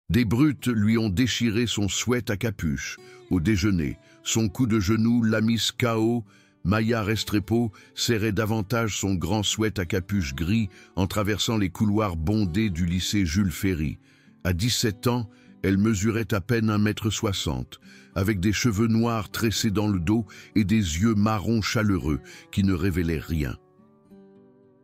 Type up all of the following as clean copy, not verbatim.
Des brutes lui ont déchiré son sweat à capuche. Au déjeuner, son coup de genou l'a mise KO. Maya Restrepo serrait davantage son grand sweat à capuche gris en traversant les couloirs bondés du lycée Jules Ferry. À 17 ans, elle mesurait à peine 1,60 m, avec des cheveux noirs tressés dans le dos et des yeux marrons chaleureux qui ne révélaient rien.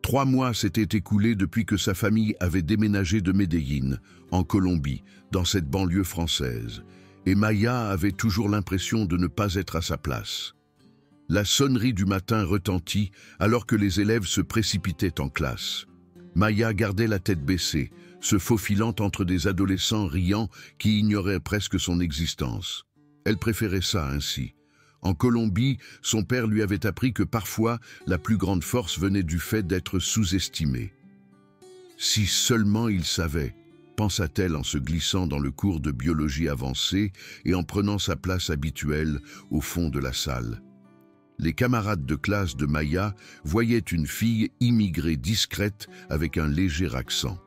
3 mois s'étaient écoulés depuis que sa famille avait déménagé de Medellín, en Colombie, dans cette banlieue française, et Maya avait toujours l'impression de ne pas être à sa place. La sonnerie du matin retentit alors que les élèves se précipitaient en classe. Maya gardait la tête baissée, se faufilant entre des adolescents riants qui ignoraient presque son existence. Elle préférait ça ainsi. En Colombie, son père lui avait appris que parfois, la plus grande force venait du fait d'être sous-estimé. Si seulement il savait, pensa-t-elle en se glissant dans le cours de biologie avancée et en prenant sa place habituelle au fond de la salle. Les camarades de classe de Maya voyaient une fille immigrée discrète avec un léger accent.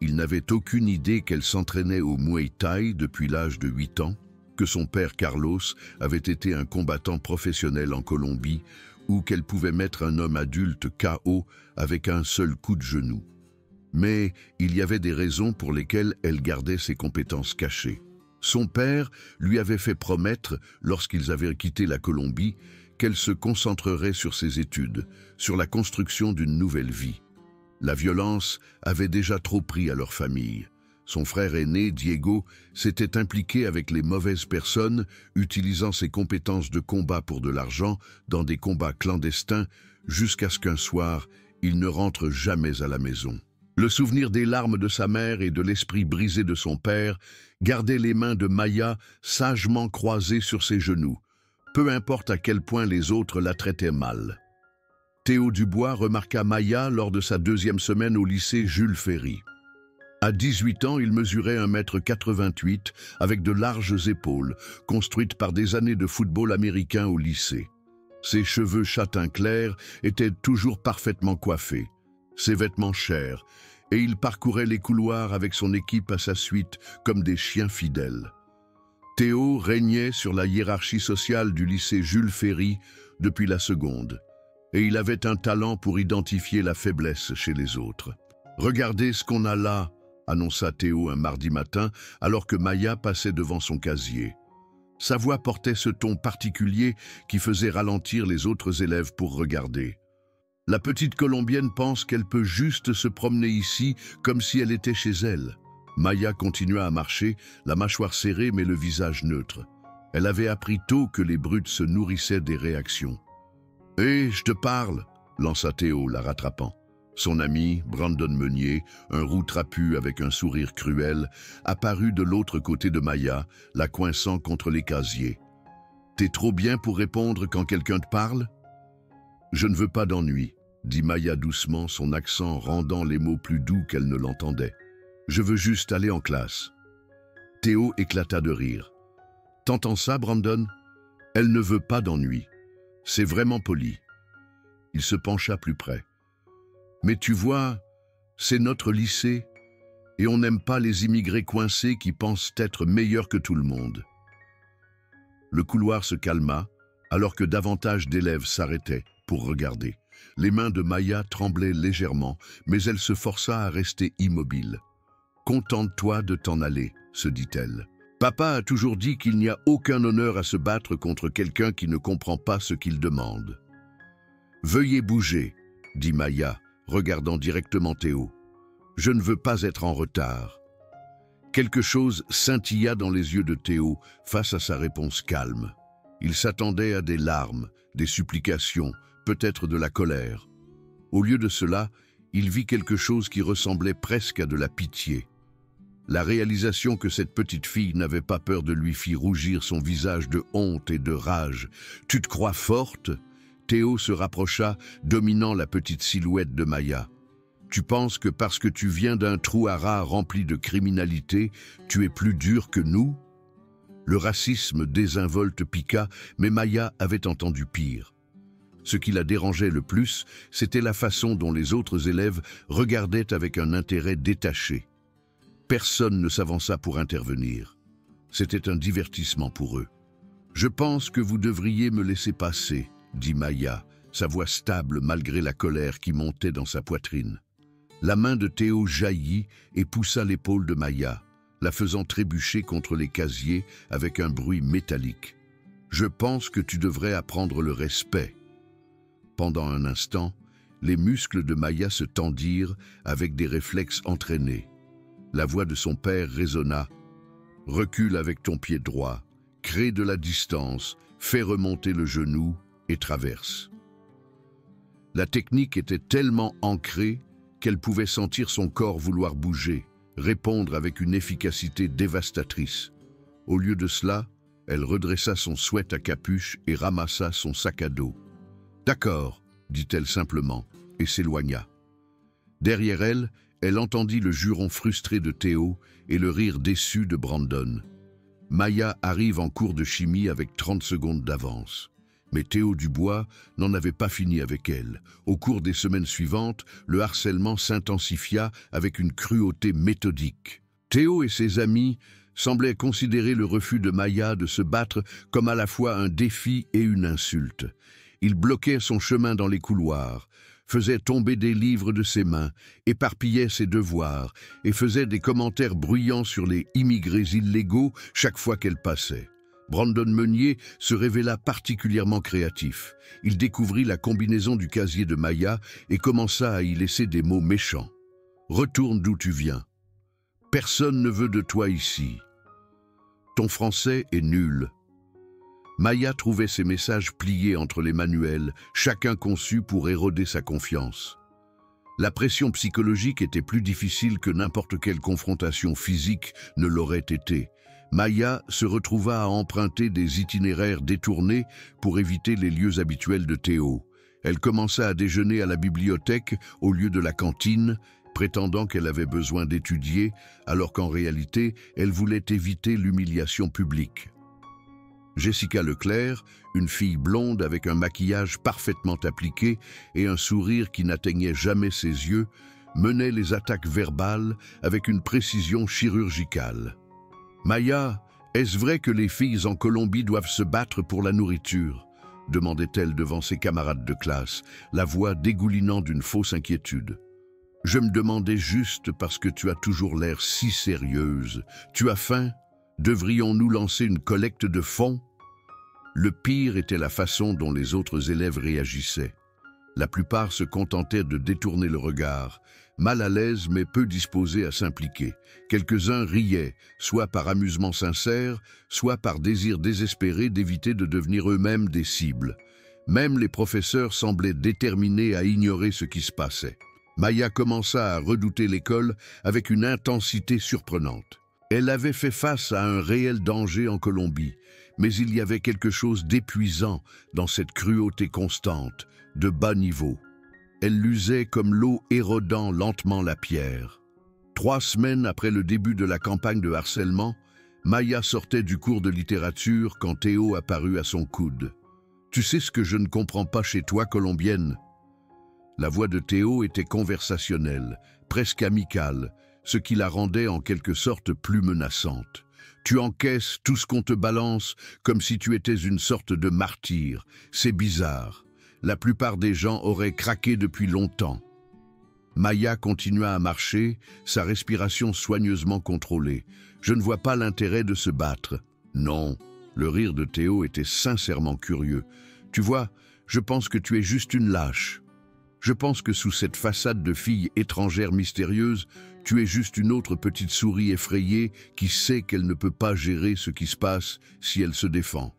Ils n'avaient aucune idée qu'elle s'entraînait au Muay Thai depuis l'âge de 8 ans, que son père Carlos avait été un combattant professionnel en Colombie ou qu'elle pouvait mettre un homme adulte KO avec un seul coup de genou. Mais il y avait des raisons pour lesquelles elle gardait ses compétences cachées. Son père lui avait fait promettre, lorsqu'ils avaient quitté la Colombie, qu'elle se concentrerait sur ses études, sur la construction d'une nouvelle vie. La violence avait déjà trop pris à leur famille. Son frère aîné, Diego, s'était impliqué avec les mauvaises personnes, utilisant ses compétences de combat pour de l'argent dans des combats clandestins, jusqu'à ce qu'un soir, il ne rentre jamais à la maison. Le souvenir des larmes de sa mère et de l'esprit brisé de son père gardait les mains de Maya sagement croisées sur ses genoux, peu importe à quel point les autres la traitaient mal. Théo Dubois remarqua Maya lors de sa 2e semaine au lycée Jules Ferry. À 18 ans, il mesurait 1,88 m avec de larges épaules, construites par des années de football américain au lycée. Ses cheveux châtain clair étaient toujours parfaitement coiffés, ses vêtements chers, et il parcourait les couloirs avec son équipe à sa suite comme des chiens fidèles. Théo régnait sur la hiérarchie sociale du lycée Jules Ferry depuis la seconde, et il avait un talent pour identifier la faiblesse chez les autres. « Regardez ce qu'on a là !» annonça Théo un mardi matin alors que Maya passait devant son casier. Sa voix portait ce ton particulier qui faisait ralentir les autres élèves pour regarder. La petite Colombienne pense qu'elle peut juste se promener ici comme si elle était chez elle. Maya continua à marcher, la mâchoire serrée mais le visage neutre. Elle avait appris tôt que les brutes se nourrissaient des réactions. « Hé, je te parle !» lança Théo, la rattrapant. Son ami, Brandon Meunier, un roux trapu avec un sourire cruel, apparut de l'autre côté de Maya, la coinçant contre les casiers. « T'es trop bien pour répondre quand quelqu'un te parle ?»« Je ne veux pas d'ennui, » dit Maya doucement, son accent rendant les mots plus doux qu'elle ne l'entendait. « Je veux juste aller en classe. » Théo éclata de rire. « T'entends ça, Brandon? Elle ne veut pas d'ennui. C'est vraiment poli. » Il se pencha plus près. « Mais tu vois, c'est notre lycée, et on n'aime pas les immigrés coincés qui pensent être meilleurs que tout le monde. » Le couloir se calma, alors que davantage d'élèves s'arrêtaient pour regarder. Les mains de Maya tremblaient légèrement, mais elle se força à rester immobile. « Contente-toi de t'en aller, » se dit-elle. « Papa a toujours dit qu'il n'y a aucun honneur à se battre contre quelqu'un qui ne comprend pas ce qu'il demande. »« Veuillez bouger, » dit Maya, regardant directement Théo. « Je ne veux pas être en retard. » Quelque chose scintilla dans les yeux de Théo face à sa réponse calme. Il s'attendait à des larmes, des supplications, peut-être de la colère. Au lieu de cela, il vit quelque chose qui ressemblait presque à de la pitié. La réalisation que cette petite fille n'avait pas peur de lui fit rougir son visage de honte et de rage. « Tu te crois forte ?» Théo se rapprocha, dominant la petite silhouette de Maya. « Tu penses que parce que tu viens d'un trou à rats rempli de criminalité, tu es plus dur que nous ?» Le racisme désinvolte piqua, mais Maya avait entendu pire. Ce qui la dérangeait le plus, c'était la façon dont les autres élèves regardaient avec un intérêt détaché. Personne ne s'avança pour intervenir. C'était un divertissement pour eux. « Je pense que vous devriez me laisser passer », dit Maya, sa voix stable malgré la colère qui montait dans sa poitrine. La main de Théo jaillit et poussa l'épaule de Maya, la faisant trébucher contre les casiers avec un bruit métallique. « Je pense que tu devrais apprendre le respect. » Pendant un instant, les muscles de Maya se tendirent avec des réflexes entraînés. La voix de son père résonna. « Recule avec ton pied droit, crée de la distance, fais remonter le genou et traverse. » La technique était tellement ancrée qu'elle pouvait sentir son corps vouloir bouger, répondre avec une efficacité dévastatrice. Au lieu de cela, elle redressa son sweat à capuche et ramassa son sac à dos. « D'accord, » dit-elle simplement, et s'éloigna. Derrière elle, elle entendit le juron frustré de Théo et le rire déçu de Brandon. Maya arrive en cours de chimie avec 30 secondes d'avance. Mais Théo Dubois n'en avait pas fini avec elle. Au cours des semaines suivantes, le harcèlement s'intensifia avec une cruauté méthodique. Théo et ses amis semblaient considérer le refus de Maya de se battre comme à la fois un défi et une insulte. Ils bloquaient son chemin dans les couloirs, faisaient tomber des livres de ses mains, éparpillaient ses devoirs et faisaient des commentaires bruyants sur les immigrés illégaux chaque fois qu'elle passait. Brandon Meunier se révéla particulièrement créatif. Il découvrit la combinaison du casier de Maya et commença à y laisser des mots méchants. « Retourne d'où tu viens. Personne ne veut de toi ici. Ton français est nul. » Maya trouvait ces messages pliés entre les manuels, chacun conçu pour éroder sa confiance. La pression psychologique était plus difficile que n'importe quelle confrontation physique ne l'aurait été. Maya se retrouva à emprunter des itinéraires détournés pour éviter les lieux habituels de Théo. Elle commença à déjeuner à la bibliothèque au lieu de la cantine, prétendant qu'elle avait besoin d'étudier, alors qu'en réalité, elle voulait éviter l'humiliation publique. Jessica Leclerc, une fille blonde avec un maquillage parfaitement appliqué et un sourire qui n'atteignait jamais ses yeux, menait les attaques verbales avec une précision chirurgicale. « Maya, est-ce vrai que les filles en Colombie doivent se battre pour la nourriture ?» demandait-elle devant ses camarades de classe, la voix dégoulinant d'une fausse inquiétude. « Je me demandais juste parce que tu as toujours l'air si sérieuse. Tu as faim ? Devrions-nous lancer une collecte de fonds ?» Le pire était la façon dont les autres élèves réagissaient. La plupart se contentaient de détourner le regard, mal à l'aise mais peu disposés à s'impliquer. Quelques-uns riaient, soit par amusement sincère, soit par désir désespéré d'éviter de devenir eux-mêmes des cibles. Même les professeurs semblaient déterminés à ignorer ce qui se passait. Maya commença à redouter l'école avec une intensité surprenante. Elle avait fait face à un réel danger en Colombie, mais il y avait quelque chose d'épuisant dans cette cruauté constante, de bas niveau. Elle l'usait comme l'eau érodant lentement la pierre. 3 semaines après le début de la campagne de harcèlement, Maya sortait du cours de littérature quand Théo apparut à son coude. « Tu sais ce que je ne comprends pas chez toi, colombienne ?» La voix de Théo était conversationnelle, presque amicale, ce qui la rendait en quelque sorte plus menaçante. « Tu encaisses tout ce qu'on te balance comme si tu étais une sorte de martyr. C'est bizarre. La plupart des gens auraient craqué depuis longtemps. » Maya continua à marcher, sa respiration soigneusement contrôlée. « Je ne vois pas l'intérêt de se battre. » « Non. » Le rire de Théo était sincèrement curieux. « Tu vois, je pense que tu es juste une lâche. Je pense que sous cette façade de fille étrangère mystérieuse, tu es juste une autre petite souris effrayée qui sait qu'elle ne peut pas gérer ce qui se passe si elle se défend. »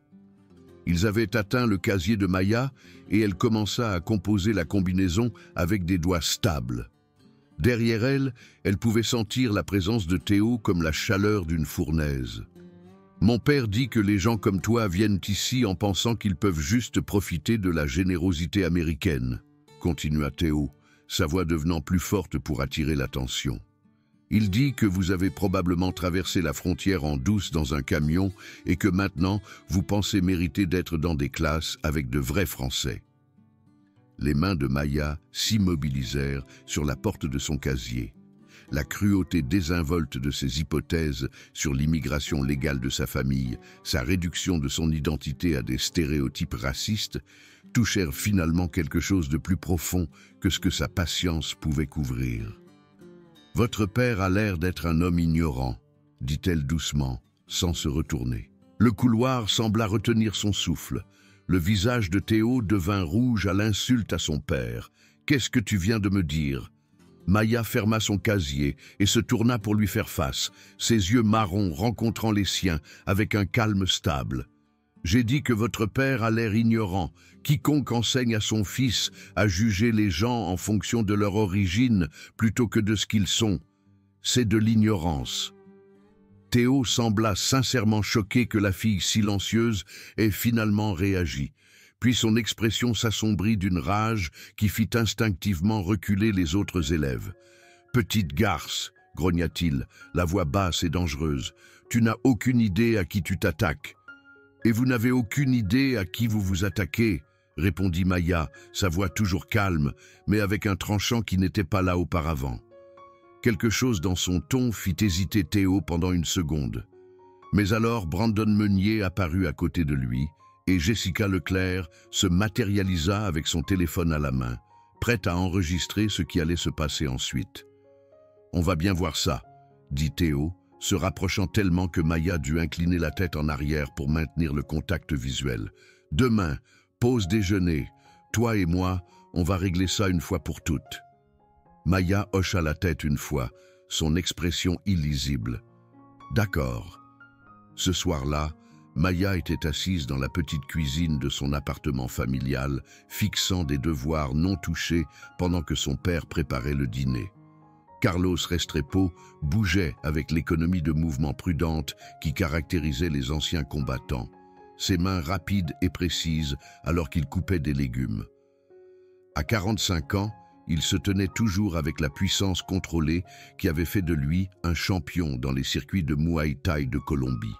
Ils avaient atteint le casier de Maya et elle commença à composer la combinaison avec des doigts stables. Derrière elle, elle pouvait sentir la présence de Théo comme la chaleur d'une fournaise. « Mon père dit que les gens comme toi viennent ici en pensant qu'ils peuvent juste profiter de la générosité américaine, » continua Théo, sa voix devenant plus forte pour attirer l'attention. « Il dit que vous avez probablement traversé la frontière en douce dans un camion et que maintenant, vous pensez mériter d'être dans des classes avec de vrais Français. » Les mains de Maya s'immobilisèrent sur la porte de son casier. la cruauté désinvolte de ses hypothèses sur l'immigration légale de sa famille, sa réduction de son identité à des stéréotypes racistes, touchèrent finalement quelque chose de plus profond que ce que sa patience pouvait couvrir. « Votre père a l'air d'être un homme ignorant », dit-elle doucement, sans se retourner. Le couloir sembla retenir son souffle. Le visage de Théo devint rouge à l'insulte à son père. « Qu'est-ce que tu viens de me dire ?» Maya ferma son casier et se tourna pour lui faire face, ses yeux marrons rencontrant les siens avec un calme stable. « J'ai dit que votre père a l'air ignorant. Quiconque enseigne à son fils à juger les gens en fonction de leur origine plutôt que de ce qu'ils sont. C'est de l'ignorance. » Théo sembla sincèrement choqué que la fille silencieuse ait finalement réagi. Puis son expression s'assombrit d'une rage qui fit instinctivement reculer les autres élèves. « Petite garce, grogna-t-il, la voix basse et dangereuse, tu n'as aucune idée à qui tu t'attaques. Et vous n'avez aucune idée à qui vous vous attaquez, répondit Maya, sa voix toujours calme, mais avec un tranchant qui n'était pas là auparavant. Quelque chose dans son ton fit hésiter Théo pendant une seconde. Mais alors Brandon Meunier apparut à côté de lui, et Jessica Leclerc se matérialisa avec son téléphone à la main, prête à enregistrer ce qui allait se passer ensuite. « On va bien voir ça », dit Théo, se rapprochant tellement que Maya dut incliner la tête en arrière pour maintenir le contact visuel. « Demain, pause déjeuner, toi et moi, on va régler ça une fois pour toutes. » Maya hocha la tête une fois, son expression illisible. « D'accord. » Ce soir-là, Maya était assise dans la petite cuisine de son appartement familial, fixant des devoirs non touchés pendant que son père préparait le dîner. Carlos Restrepo bougeait avec l'économie de mouvement prudente qui caractérisait les anciens combattants, ses mains rapides et précises alors qu'il coupait des légumes. À 45 ans, il se tenait toujours avec la puissance contrôlée qui avait fait de lui un champion dans les circuits de Muay Thai de Colombie.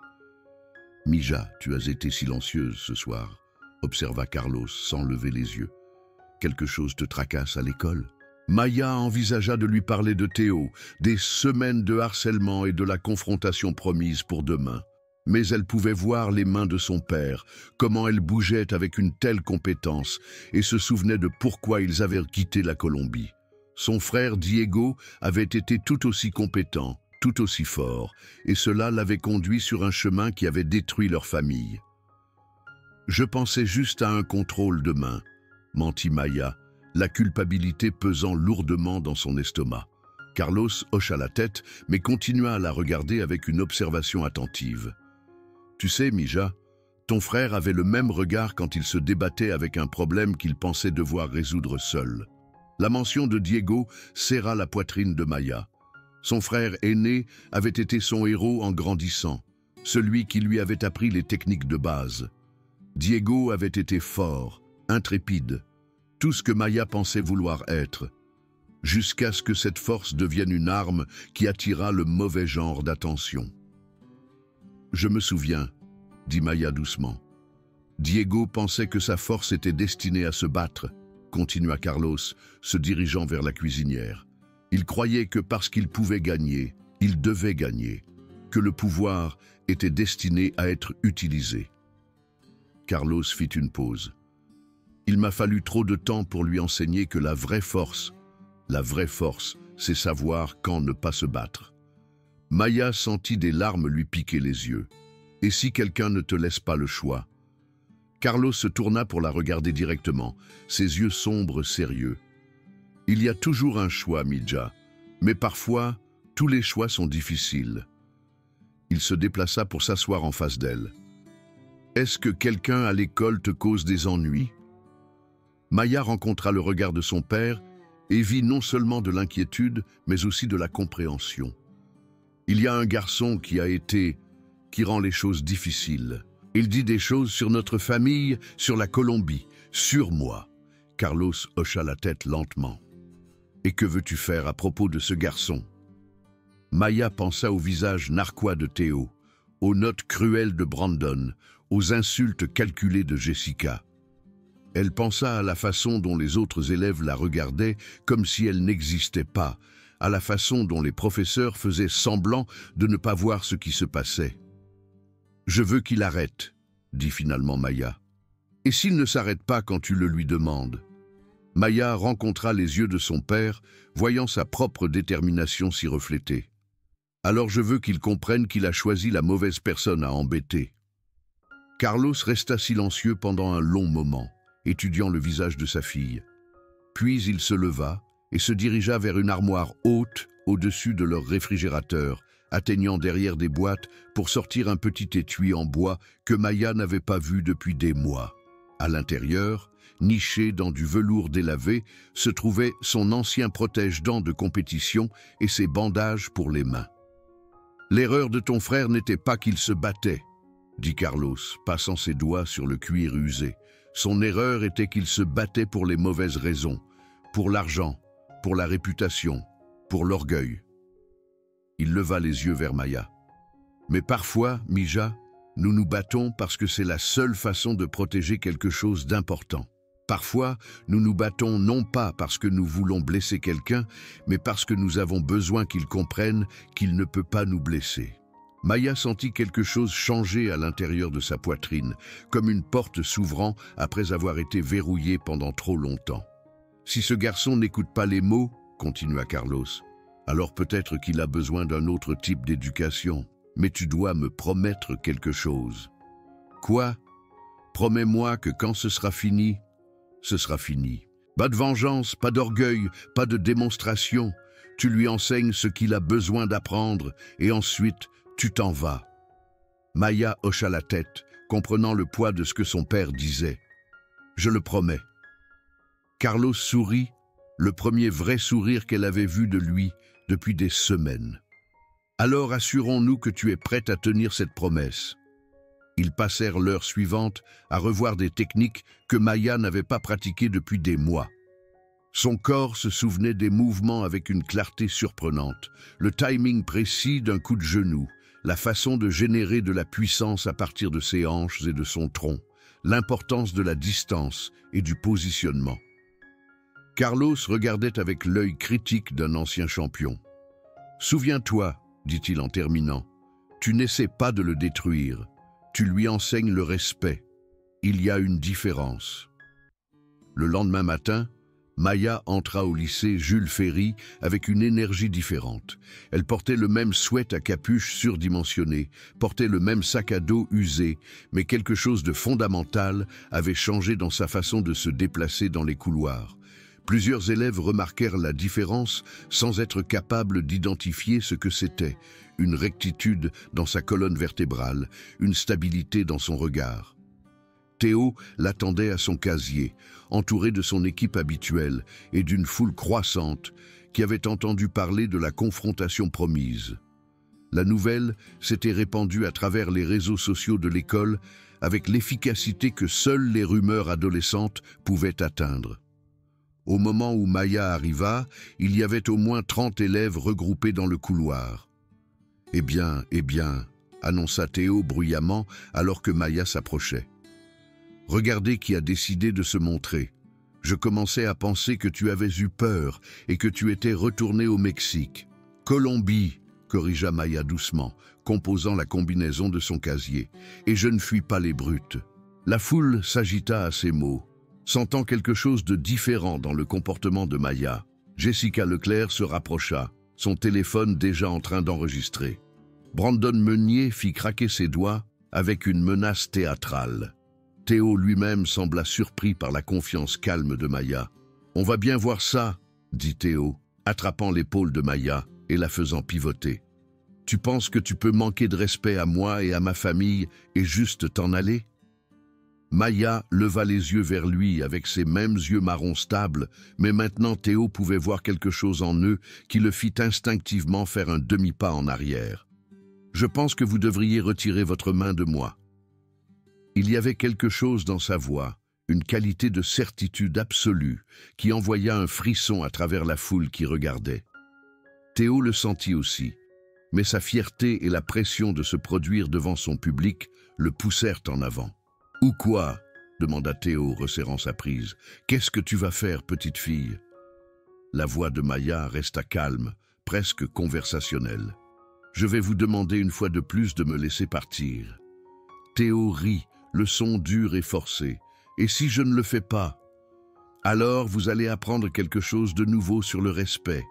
« Mija, tu as été silencieuse ce soir », observa Carlos sans lever les yeux. « Quelque chose te tracasse à l'école ?» Maya envisagea de lui parler de Théo, des semaines de harcèlement et de la confrontation promise pour demain. Mais elle pouvait voir les mains de son père, comment elles bougeaient avec une telle compétence, et se souvenait de pourquoi ils avaient quitté la Colombie. Son frère Diego avait été tout aussi compétent, tout aussi fort, et cela l'avait conduit sur un chemin qui avait détruit leur famille. « Je pensais juste à un contrôle demain », mentit Maya, la culpabilité pesant lourdement dans son estomac. Carlos hocha la tête, mais continua à la regarder avec une observation attentive. « Tu sais, Mija, ton frère avait le même regard quand il se débattait avec un problème qu'il pensait devoir résoudre seul. » La mention de Diego serra la poitrine de Maya. Son frère aîné avait été son héros en grandissant, celui qui lui avait appris les techniques de base. Diego avait été fort, intrépide, tout ce que Maya pensait vouloir être, jusqu'à ce que cette force devienne une arme qui attira le mauvais genre d'attention. « Je me souviens, » dit Maya doucement. « Diego pensait que sa force était destinée à se battre, » continua Carlos, se dirigeant vers la cuisinière. Il croyait que parce qu'il pouvait gagner, il devait gagner, que le pouvoir était destiné à être utilisé. Carlos fit une pause. Il m'a fallu trop de temps pour lui enseigner que la vraie force, c'est savoir quand ne pas se battre. Maya sentit des larmes lui piquer les yeux. Et si quelqu'un ne te laisse pas le choix? Carlos se tourna pour la regarder directement, ses yeux sombres sérieux. Il y a toujours un choix, Mija, mais parfois, tous les choix sont difficiles. Il se déplaça pour s'asseoir en face d'elle. Est-ce que quelqu'un à l'école te cause des ennuis? Maya rencontra le regard de son père et vit non seulement de l'inquiétude, mais aussi de la compréhension. Il y a un garçon qui rend les choses difficiles. Il dit des choses sur notre famille, sur la Colombie, sur moi. Carlos hocha la tête lentement. Et que veux-tu faire à propos de ce garçon? Maya pensa au visage narquois de Théo, aux notes cruelles de Brandon, aux insultes calculées de Jessica. Elle pensa à la façon dont les autres élèves la regardaient comme si elle n'existait pas, à la façon dont les professeurs faisaient semblant de ne pas voir ce qui se passait. « Je veux qu'il arrête, » dit finalement Maya. « Et s'il ne s'arrête pas quand tu le lui demandes ?» Maya rencontra les yeux de son père, voyant sa propre détermination s'y refléter. « Alors je veux qu'il comprenne qu'il a choisi la mauvaise personne à embêter. » Carlos resta silencieux pendant un long moment, étudiant le visage de sa fille. Puis il se leva et se dirigea vers une armoire haute au-dessus de leur réfrigérateur, atteignant derrière des boîtes pour sortir un petit étui en bois que Maya n'avait pas vu depuis des mois. À l'intérieur, niché dans du velours délavé, se trouvait son ancien protège-dents de compétition et ses bandages pour les mains. « L'erreur de ton frère n'était pas qu'il se battait, » dit Carlos, passant ses doigts sur le cuir usé. Son erreur était qu'il se battait pour les mauvaises raisons, pour l'argent, pour la réputation, pour l'orgueil. Il leva les yeux vers Maya. « Mais parfois, Mija, nous nous battons parce que c'est la seule façon de protéger quelque chose d'important. Parfois, nous nous battons non pas parce que nous voulons blesser quelqu'un, mais parce que nous avons besoin qu'il comprenne qu'il ne peut pas nous blesser. » Maya sentit quelque chose changer à l'intérieur de sa poitrine, comme une porte s'ouvrant après avoir été verrouillée pendant trop longtemps. « Si ce garçon n'écoute pas les mots, » continua Carlos, « alors peut-être qu'il a besoin d'un autre type d'éducation. Mais tu dois me promettre quelque chose. »« Quoi ? Promets-moi que quand ce sera fini, ce sera fini. Pas de vengeance, pas d'orgueil, pas de démonstration. Tu lui enseignes ce qu'il a besoin d'apprendre et ensuite tu t'en vas. » Maya hocha la tête, comprenant le poids de ce que son père disait. « Je le promets. » Carlos sourit, le premier vrai sourire qu'elle avait vu de lui depuis des semaines. « Alors assurons-nous que tu es prête à tenir cette promesse. » Ils passèrent l'heure suivante à revoir des techniques que Maya n'avait pas pratiquées depuis des mois. Son corps se souvenait des mouvements avec une clarté surprenante, le timing précis d'un coup de genou, la façon de générer de la puissance à partir de ses hanches et de son tronc, l'importance de la distance et du positionnement. Carlos regardait avec l'œil critique d'un ancien champion. « Souviens-toi, » dit-il en terminant, « tu n'essaies pas de le détruire, tu lui enseignes le respect. Il y a une différence. » Le lendemain matin, Maya entra au lycée Jules Ferry avec une énergie différente. Elle portait le même sweat à capuche surdimensionné, portait le même sac à dos usé, mais quelque chose de fondamental avait changé dans sa façon de se déplacer dans les couloirs. Plusieurs élèves remarquèrent la différence sans être capables d'identifier ce que c'était. Une rectitude dans sa colonne vertébrale, une stabilité dans son regard. Théo l'attendait à son casier, entouré de son équipe habituelle et d'une foule croissante qui avait entendu parler de la confrontation promise. La nouvelle s'était répandue à travers les réseaux sociaux de l'école avec l'efficacité que seules les rumeurs adolescentes pouvaient atteindre. Au moment où Maya arriva, il y avait au moins 30 élèves regroupés dans le couloir. « Eh bien, annonça Théo bruyamment alors que Maya s'approchait. « Regardez qui a décidé de se montrer. Je commençais à penser que tu avais eu peur et que tu étais retourné au Mexique. »« Colombie, » corrigea Maya doucement, composant la combinaison de son casier. « Et je ne fuis pas les brutes. » La foule s'agita à ces mots. Sentant quelque chose de différent dans le comportement de Maya, Jessica Leclerc se rapprocha, son téléphone déjà en train d'enregistrer. Brandon Meunier fit craquer ses doigts avec une menace théâtrale. Théo lui-même sembla surpris par la confiance calme de Maya. « On va bien voir ça, » dit Théo, attrapant l'épaule de Maya et la faisant pivoter. « Tu penses que tu peux manquer de respect à moi et à ma famille et juste t'en aller ?» Maya leva les yeux vers lui avec ses mêmes yeux marrons stables, mais maintenant Théo pouvait voir quelque chose en eux qui le fit instinctivement faire un demi-pas en arrière. « Je pense que vous devriez retirer votre main de moi. » Il y avait quelque chose dans sa voix, une qualité de certitude absolue, qui envoya un frisson à travers la foule qui regardait. Théo le sentit aussi, mais sa fierté et la pression de se produire devant son public le poussèrent en avant. « Ou quoi ?» demanda Théo, resserrant sa prise. « Qu'est-ce que tu vas faire, petite fille ?» La voix de Maya resta calme, presque conversationnelle. « Je vais vous demander une fois de plus de me laisser partir. » Théo rit, le son dur et forcé. « Et si je ne le fais pas? Alors vous allez apprendre quelque chose de nouveau sur le respect. »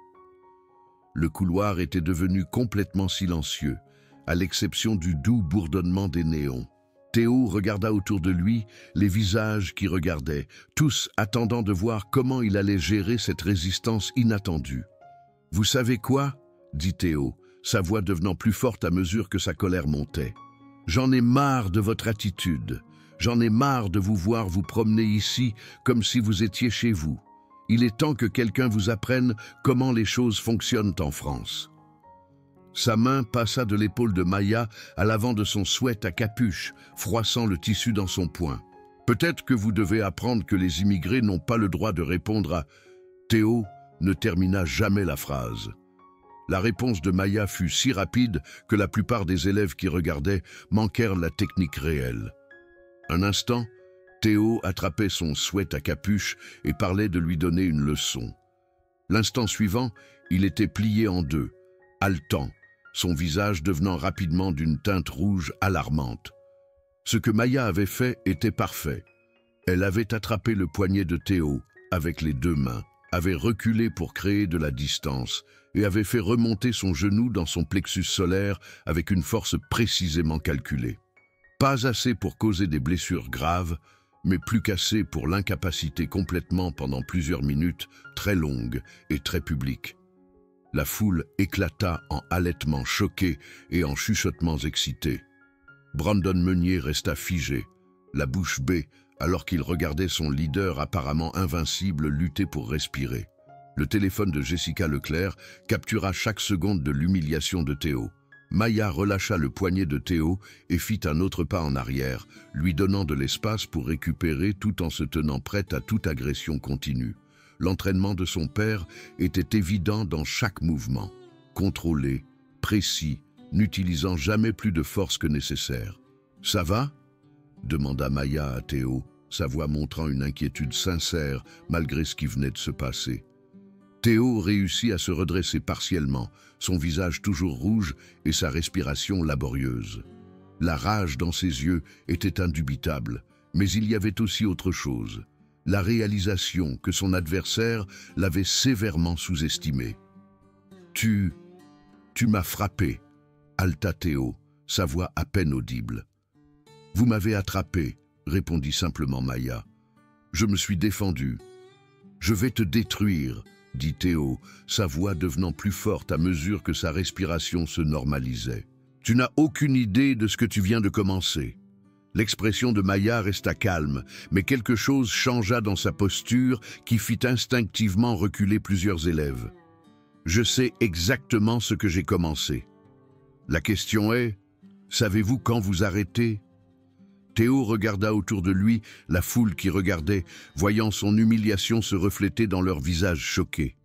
Le couloir était devenu complètement silencieux, à l'exception du doux bourdonnement des néons. Théo regarda autour de lui, les visages qui regardaient, tous attendant de voir comment il allait gérer cette résistance inattendue. « Vous savez quoi ?» dit Théo, sa voix devenant plus forte à mesure que sa colère montait. « J'en ai marre de votre attitude. J'en ai marre de vous voir vous promener ici comme si vous étiez chez vous. Il est temps que quelqu'un vous apprenne comment les choses fonctionnent en France. » Sa main passa de l'épaule de Maya à l'avant de son sweat à capuche, froissant le tissu dans son poing. « Peut-être que vous devez apprendre que les immigrés n'ont pas le droit de répondre à... » Théo ne termina jamais la phrase. La réponse de Maya fut si rapide que la plupart des élèves qui regardaient manquèrent la technique réelle. Un instant, Théo attrapait son sweat à capuche et parlait de lui donner une leçon. L'instant suivant, il était plié en deux, haletant, son visage devenant rapidement d'une teinte rouge alarmante. Ce que Maya avait fait était parfait. Elle avait attrapé le poignet de Théo avec les deux mains, avait reculé pour créer de la distance et avait fait remonter son genou dans son plexus solaire avec une force précisément calculée. Pas assez pour causer des blessures graves, mais plus qu'assez pour l'incapaciter complètement pendant plusieurs minutes très longues et très publiques. La foule éclata en halètements choqués et en chuchotements excités. Brandon Meunier resta figé, la bouche bée, alors qu'il regardait son leader apparemment invincible lutter pour respirer. Le téléphone de Jessica Leclerc captura chaque seconde de l'humiliation de Théo. Maya relâcha le poignet de Théo et fit un autre pas en arrière, lui donnant de l'espace pour récupérer tout en se tenant prête à toute agression continue. L'entraînement de son père était évident dans chaque mouvement, contrôlé, précis, n'utilisant jamais plus de force que nécessaire. « Ça va ?» demanda Maya à Théo, sa voix montrant une inquiétude sincère malgré ce qui venait de se passer. Théo réussit à se redresser partiellement, son visage toujours rouge et sa respiration laborieuse. La rage dans ses yeux était indubitable, mais il y avait aussi autre chose. La réalisation que son adversaire l'avait sévèrement sous-estimé. « Tu m'as frappé », haleta Théo, sa voix à peine audible. « Vous m'avez attrapé », répondit simplement Maya. « Je me suis défendu. »« Je vais te détruire », dit Théo, sa voix devenant plus forte à mesure que sa respiration se normalisait. « Tu n'as aucune idée de ce que tu viens de commencer. » L'expression de Maya resta calme, mais quelque chose changea dans sa posture qui fit instinctivement reculer plusieurs élèves. « Je sais exactement ce que j'ai commencé. La question est, savez-vous quand vous arrêtez ?» Théo regarda autour de lui la foule qui regardait, voyant son humiliation se refléter dans leurs visages choqués.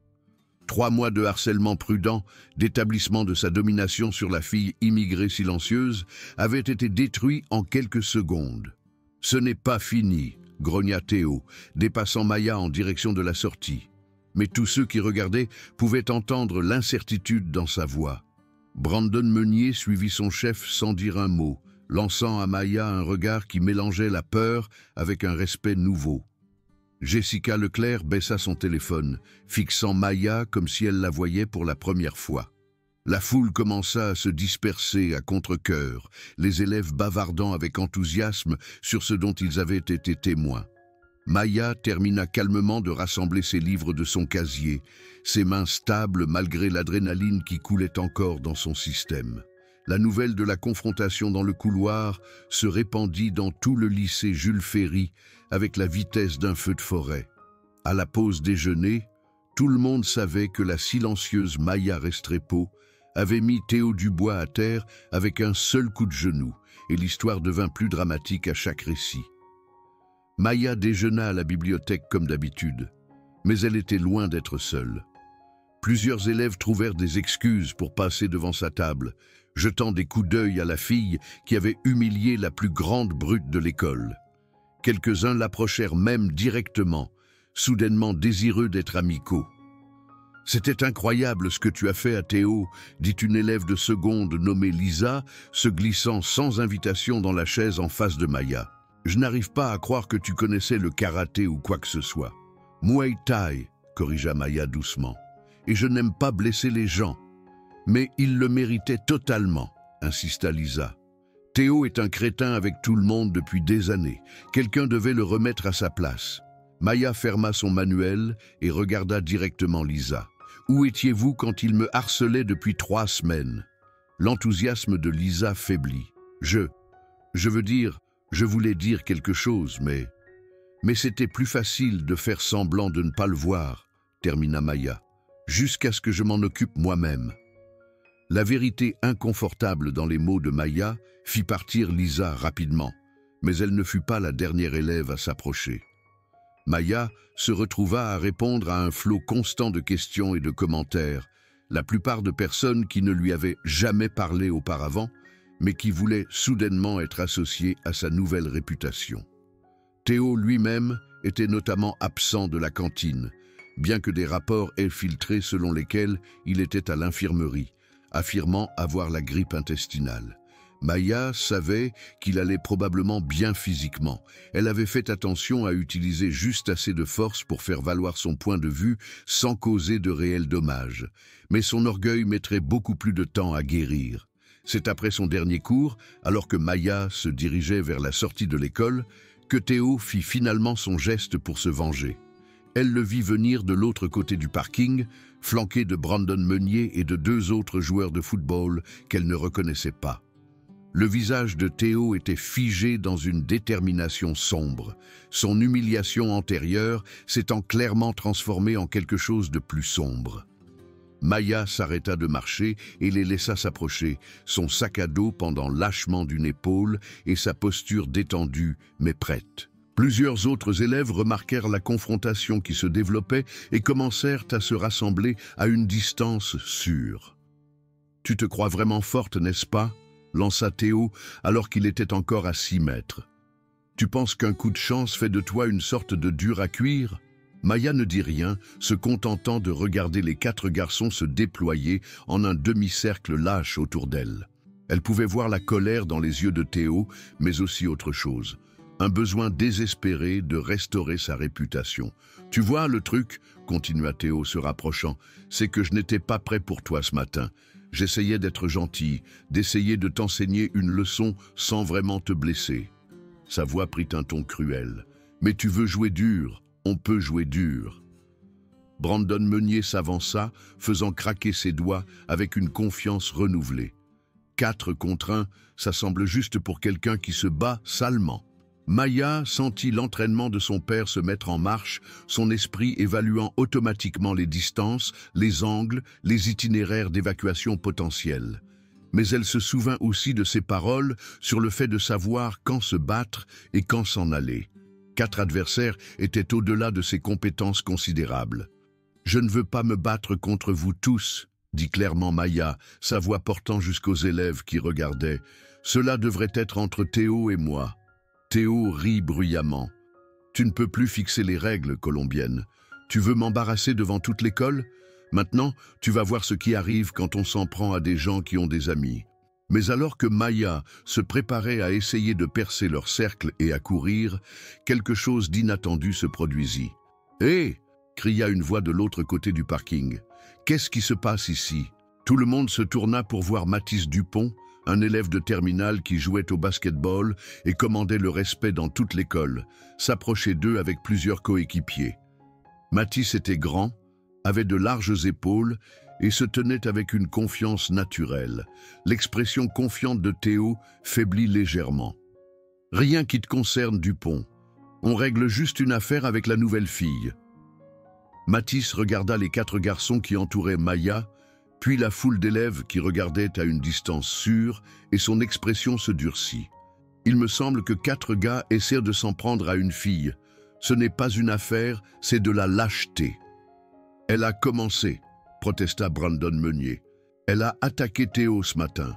3 mois de harcèlement prudent, d'établissement de sa domination sur la fille immigrée silencieuse, avaient été détruits en quelques secondes. « Ce n'est pas fini », grogna Théo, dépassant Maya en direction de la sortie. Mais tous ceux qui regardaient pouvaient entendre l'incertitude dans sa voix. Brandon Meunier suivit son chef sans dire un mot, lançant à Maya un regard qui mélangeait la peur avec un respect nouveau. Jessica Leclerc baissa son téléphone, fixant Maya comme si elle la voyait pour la première fois. La foule commença à se disperser à contre-cœur, les élèves bavardant avec enthousiasme sur ce dont ils avaient été témoins. Maya termina calmement de rassembler ses livres de son casier, ses mains stables malgré l'adrénaline qui coulait encore dans son système. La nouvelle de la confrontation dans le couloir se répandit dans tout le lycée Jules Ferry avec la vitesse d'un feu de forêt. À la pause déjeuner, tout le monde savait que la silencieuse Maya Restrepo avait mis Théo Dubois à terre avec un seul coup de genou, et l'histoire devint plus dramatique à chaque récit. Maya déjeuna à la bibliothèque comme d'habitude, mais elle était loin d'être seule. Plusieurs élèves trouvèrent des excuses pour passer devant sa table, jetant des coups d'œil à la fille qui avait humilié la plus grande brute de l'école. Quelques-uns l'approchèrent même directement, soudainement désireux d'être amicaux. C'était incroyable ce que tu as fait à Théo, dit une élève de seconde nommée Lisa, se glissant sans invitation dans la chaise en face de Maya. Je n'arrive pas à croire que tu connaissais le karaté ou quoi que ce soit. Muay Thai, corrigea Maya doucement. Et je n'aime pas blesser les gens. Mais il le méritait totalement, insista Lisa. Théo est un crétin avec tout le monde depuis des années. Quelqu'un devait le remettre à sa place. Maya ferma son manuel et regarda directement Lisa. Où étiez-vous quand il me harcelait depuis 3 semaines? L'enthousiasme de Lisa faiblit. Je voulais dire quelque chose, mais c'était plus facile de faire semblant de ne pas le voir, termina Maya, jusqu'à ce que je m'en occupe moi-même. La vérité inconfortable dans les mots de Maya fit partir Lisa rapidement, mais elle ne fut pas la dernière élève à s'approcher. Maya se retrouva à répondre à un flot constant de questions et de commentaires, la plupart de personnes qui ne lui avaient jamais parlé auparavant, mais qui voulaient soudainement être associées à sa nouvelle réputation. Théo lui-même était notamment absent de la cantine, bien que des rapports aient filtré selon lesquels il était à l'infirmerie, affirmant avoir la grippe intestinale. Maya savait qu'il allait probablement bien physiquement. Elle avait fait attention à utiliser juste assez de force pour faire valoir son point de vue sans causer de réels dommages. Mais son orgueil mettrait beaucoup plus de temps à guérir. C'est après son dernier cours, alors que Maya se dirigeait vers la sortie de l'école, que Théo fit finalement son geste pour se venger. Elle le vit venir de l'autre côté du parking, flanqué de Brandon Meunier et de 2 autres joueurs de football qu'elle ne reconnaissait pas. Le visage de Théo était figé dans une détermination sombre, son humiliation antérieure s'étant clairement transformée en quelque chose de plus sombre. Maya s'arrêta de marcher et les laissa s'approcher, son sac à dos pendant lâchement d'une épaule et sa posture détendue mais prête. Plusieurs autres élèves remarquèrent la confrontation qui se développait et commencèrent à se rassembler à une distance sûre. « Tu te crois vraiment forte, n'est-ce pas ?» lança Théo alors qu'il était encore à 6 mètres. « Tu penses qu'un coup de chance fait de toi une sorte de dur à cuire ?» Maya ne dit rien, se contentant de regarder les 4 garçons se déployer en un demi-cercle lâche autour d'elle. Elle pouvait voir la colère dans les yeux de Théo, mais aussi autre chose. Un besoin désespéré de restaurer sa réputation. « Tu vois, le truc, » continua Théo se rapprochant, « c'est que je n'étais pas prêt pour toi ce matin. J'essayais d'être gentil, d'essayer de t'enseigner une leçon sans vraiment te blesser. » Sa voix prit un ton cruel. « Mais tu veux jouer dur, on peut jouer dur. » Brandon Meunier s'avança, faisant craquer ses doigts avec une confiance renouvelée. 4 contre 1, ça semble juste pour quelqu'un qui se bat salement. Maya sentit l'entraînement de son père se mettre en marche, son esprit évaluant automatiquement les distances, les angles, les itinéraires d'évacuation potentiels. Mais elle se souvint aussi de ses paroles sur le fait de savoir quand se battre et quand s'en aller. 4 adversaires étaient au-delà de ses compétences considérables. « Je ne veux pas me battre contre vous tous », dit clairement Maya, sa voix portant jusqu'aux élèves qui regardaient. « Cela devrait être entre Théo et moi. » Théo rit bruyamment. « Tu ne peux plus fixer les règles, colombienne. Tu veux m'embarrasser devant toute l'école? Maintenant, tu vas voir ce qui arrive quand on s'en prend à des gens qui ont des amis. » Mais alors que Maya se préparait à essayer de percer leur cercle et à courir, quelque chose d'inattendu se produisit. « Hé !» cria une voix de l'autre côté du parking. « Qu'est-ce qui se passe ici ?» Tout le monde se tourna pour voir Mathis Dupont, un élève de terminale qui jouait au basketball et commandait le respect dans toute l'école, s'approcher d'eux avec plusieurs coéquipiers. Mathis était grand, avait de larges épaules et se tenait avec une confiance naturelle. L'expression confiante de Théo faiblit légèrement. « Rien qui te concerne, Dupont. On règle juste une affaire avec la nouvelle fille. » Mathis regarda les 4 garçons qui entouraient Maya, puis la foule d'élèves qui regardaient à une distance sûre, et son expression se durcit. « Il me semble que 4 gars essaient de s'en prendre à une fille. Ce n'est pas une affaire, c'est de la lâcheté. » « Elle a commencé, » protesta Brandon Meunier. « Elle a attaqué Théo ce matin. »«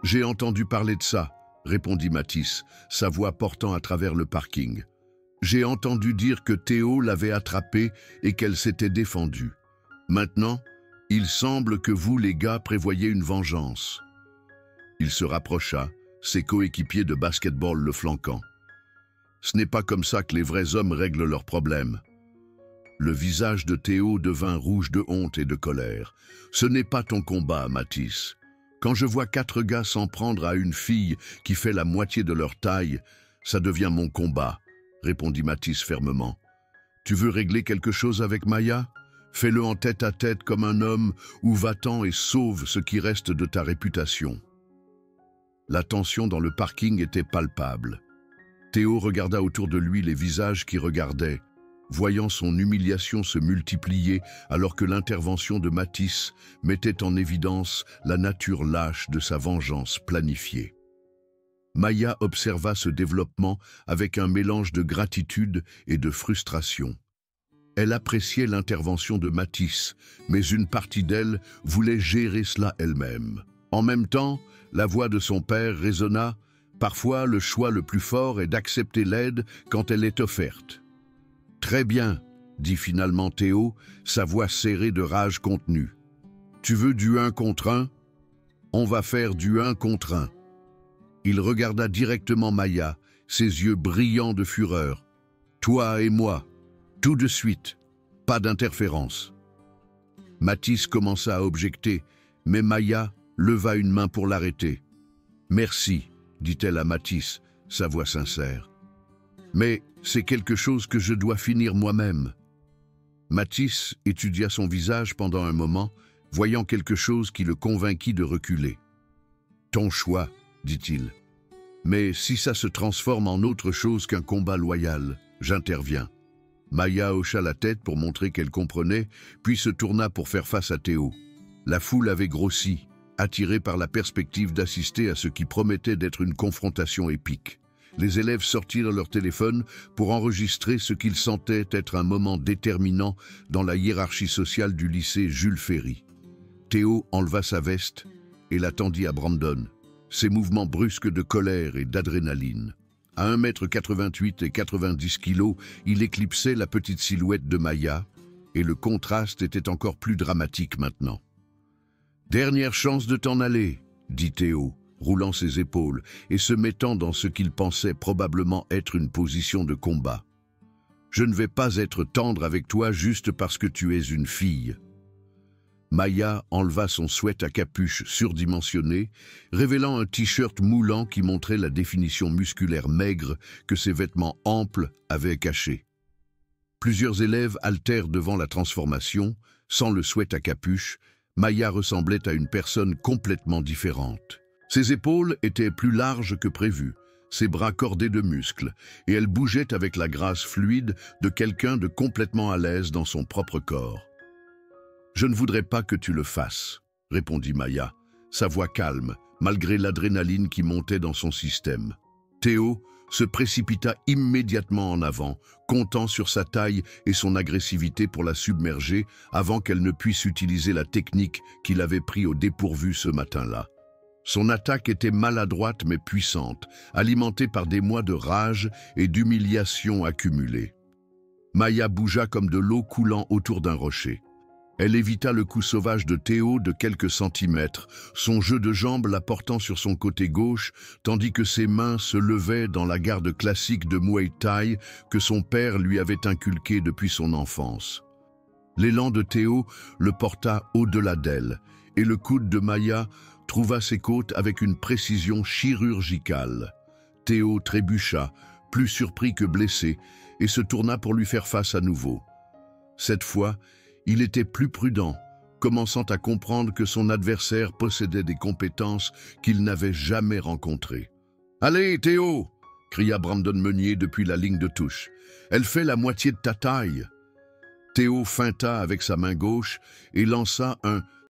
J'ai entendu parler de ça, » répondit Mathis, sa voix portant à travers le parking. « J'ai entendu dire que Théo l'avait attrapée et qu'elle s'était défendue. Maintenant, il semble que vous, les gars, prévoyez une vengeance. Il se rapprocha, ses coéquipiers de basketball le flanquant. Ce n'est pas comme ça que les vrais hommes règlent leurs problèmes. Le visage de Théo devint rouge de honte et de colère. Ce n'est pas ton combat, Mathis. Quand je vois 4 gars s'en prendre à une fille qui fait la moitié de leur taille, ça devient mon combat, répondit Mathis fermement. Tu veux régler quelque chose avec Maya? Fais-le en tête-à-tête comme un homme ou va-t'en et sauve ce qui reste de ta réputation. La tension dans le parking était palpable. Théo regarda autour de lui les visages qui regardaient, voyant son humiliation se multiplier alors que l'intervention de Mathis mettait en évidence la nature lâche de sa vengeance planifiée. Maya observa ce développement avec un mélange de gratitude et de frustration. Elle appréciait l'intervention de Mathis, mais une partie d'elle voulait gérer cela elle-même. En même temps, la voix de son père résonna. Parfois, le choix le plus fort est d'accepter l'aide quand elle est offerte. « Très bien, » dit finalement Théo, sa voix serrée de rage contenue. « Tu veux du 1 contre 1? On va faire du 1 contre 1. » Il regarda directement Maya, ses yeux brillants de fureur. « Toi et moi, tout de suite, pas d'interférence. » Mathis commença à objecter, mais Maya leva une main pour l'arrêter. « Merci, » dit-elle à Mathis, sa voix sincère. « Mais c'est quelque chose que je dois finir moi-même. » Mathis étudia son visage pendant un moment, voyant quelque chose qui le convainquit de reculer. « Ton choix, » dit-il. « Mais si ça se transforme en autre chose qu'un combat loyal, j'interviens. » Maya hocha la tête pour montrer qu'elle comprenait, puis se tourna pour faire face à Théo. La foule avait grossi, attirée par la perspective d'assister à ce qui promettait d'être une confrontation épique. Les élèves sortirent leur téléphone pour enregistrer ce qu'ils sentaient être un moment déterminant dans la hiérarchie sociale du lycée Jules Ferry. Théo enleva sa veste et la tendit à Brandon, ses mouvements brusques de colère et d'adrénaline. À 1,88 m et 90 kg, il éclipsait la petite silhouette de Maya, et le contraste était encore plus dramatique maintenant. « Dernière chance de t'en aller, » dit Théo, roulant ses épaules et se mettant dans ce qu'il pensait probablement être une position de combat. « Je ne vais pas être tendre avec toi juste parce que tu es une fille. » Maya enleva son sweat à capuche surdimensionné, révélant un t-shirt moulant qui montrait la définition musculaire maigre que ses vêtements amples avaient caché. Plusieurs élèves haltèrent devant la transformation. Sans le sweat à capuche, Maya ressemblait à une personne complètement différente. Ses épaules étaient plus larges que prévu, ses bras cordés de muscles, et elle bougeait avec la grâce fluide de quelqu'un de complètement à l'aise dans son propre corps. « Je ne voudrais pas que tu le fasses, » répondit Maya, sa voix calme, malgré l'adrénaline qui montait dans son système. Théo se précipita immédiatement en avant, comptant sur sa taille et son agressivité pour la submerger avant qu'elle ne puisse utiliser la technique qu'il avait pris au dépourvu ce matin-là. Son attaque était maladroite mais puissante, alimentée par des mois de rage et d'humiliation accumulées. Maya bougea comme de l'eau coulant autour d'un rocher. Elle évita le coup sauvage de Théo de quelques centimètres, son jeu de jambes la portant sur son côté gauche, tandis que ses mains se levaient dans la garde classique de Muay Thai que son père lui avait inculquée depuis son enfance. L'élan de Théo le porta au-delà d'elle, et le coude de Maya trouva ses côtes avec une précision chirurgicale. Théo trébucha, plus surpris que blessé, et se tourna pour lui faire face à nouveau. Cette fois, il était plus prudent, commençant à comprendre que son adversaire possédait des compétences qu'il n'avait jamais rencontrées. « Allez, Théo !» cria Brandon Meunier depuis la ligne de touche. « Elle fait la moitié de ta taille. » Théo feinta avec sa main gauche et lança un